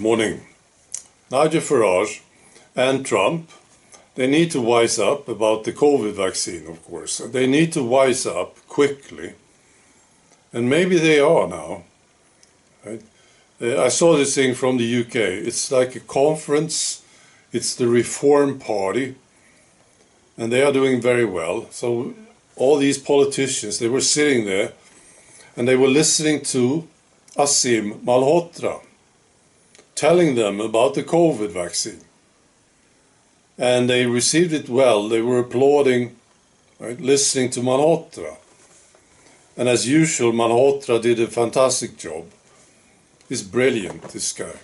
morning. Nigel Farage and Trump, they need to wise up about the COVID vaccine, of course. They need to wise up quickly. And maybe they are now. Right? I saw this thing from the UK. It's like a conference. It's the Reform Party. And they are doing very well. So all these politicians, they were sitting there and they were listening to Aseem Malhotra telling them about the COVID vaccine. And they received it well. They were applauding, right, listening to Malhotra. And as usual, Malhotra did a fantastic job. He's brilliant, this guy.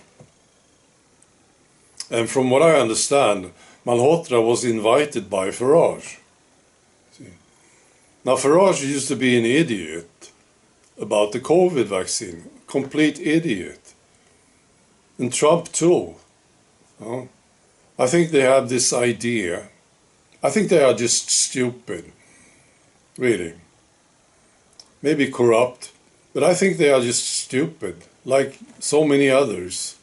And from what I understand, Malhotra was invited by Farage. See? Now, Farage used to be an idiot about the COVID vaccine. Complete idiot. And Trump too. I think they have this idea. I think they are just stupid. Really. Maybe corrupt. But I think they are just stupid. Like so many others.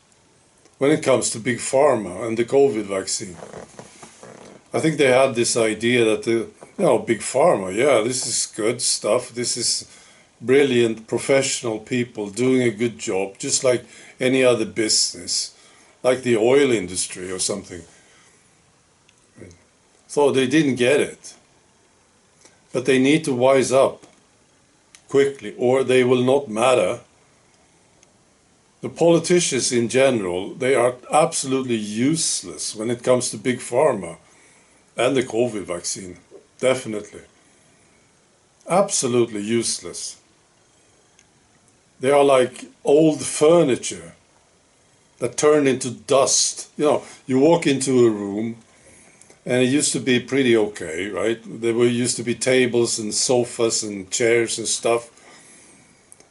When it comes to Big Pharma and the COVID vaccine. I think they had this idea that Big Pharma, yeah, this is good stuff. This is brilliant professional people doing a good job, just like any other business, like the oil industry or something. So they didn't get it. But they need to wise up quickly, or they will not matter. The politicians in general, they are absolutely useless when it comes to Big Pharma and the COVID vaccine. Definitely. Absolutely useless. They are like old furniture that turned into dust. You walk into a room and it used to be pretty okay, right? There used to be tables and sofas and chairs and stuff.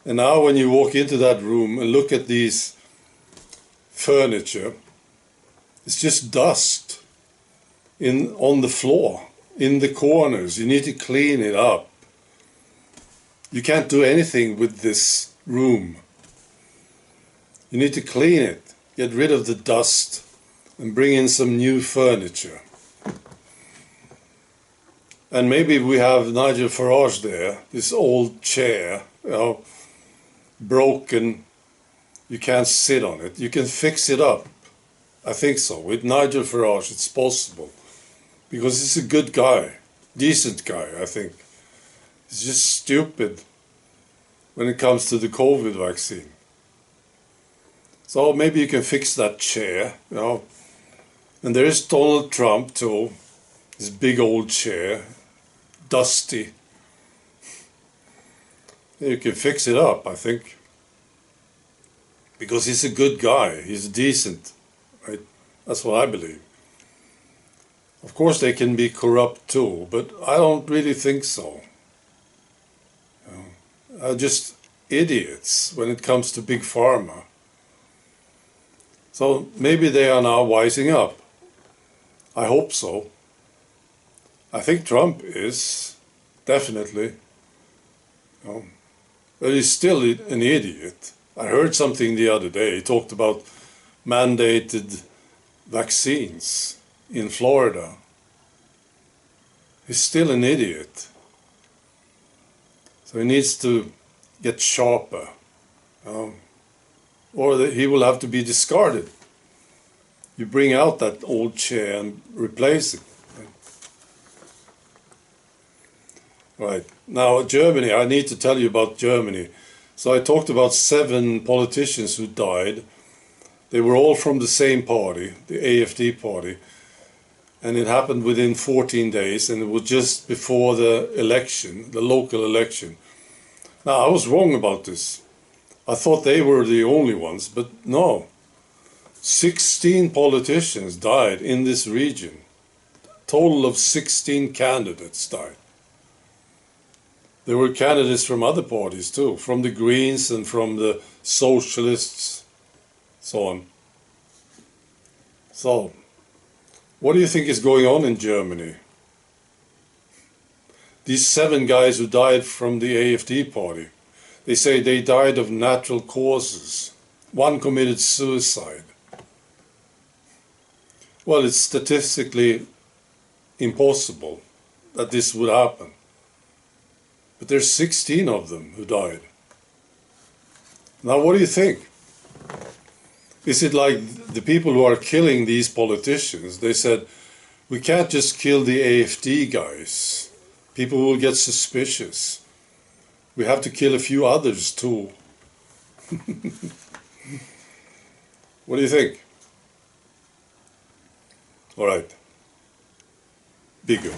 And now when you walk into that room and look at these furniture, it's just dust on the floor, in the corners. You need to clean it up. You can't do anything with this room. You need to clean it, get rid of the dust, and bring in some new furniture. And maybe we have Nigel Farage there, this old chair, broken. You can't sit on it. You can fix it up. I think so. With Nigel Farage, it's possible. Because he's a good guy, decent guy, I think. He's just stupid when it comes to the COVID vaccine. So maybe you can fix that chair, And there is Donald Trump too, his big old chair, dusty. You can fix it up, I think. Because he's a good guy, he's decent, right? That's what I believe. Of course they can be corrupt too, but I don't really think so. Are just idiots when it comes to Big Pharma. So maybe they are now wising up. I hope so. I think Trump is, definitely. But he's still an idiot. I heard something the other day. He talked about mandated vaccines in Florida. He's still an idiot. So he needs to get sharper, or he will have to be discarded. You bring out that old chair and replace it. Right, now Germany, I need to tell you about Germany. So I talked about 7 politicians who died. They were all from the same party, the AfD party. And it happened within 14 days, and it was just before the election, the local election. Now, I was wrong about this. I thought they were the only ones, but no. 16 politicians died in this region. Total of 16 candidates died. There were candidates from other parties too, from the Greens and from the Socialists, so on. So, what do you think is going on in Germany? These 7 guys who died from the AfD party, they say they died of natural causes. One committed suicide. Well, it's statistically impossible that this would happen. But there's 16 of them who died. Now, what do you think? Is it like the people who are killing these politicians? They said, we can't just kill the AFD guys. People will get suspicious. We have to kill a few others too. What do you think? All right. Be good.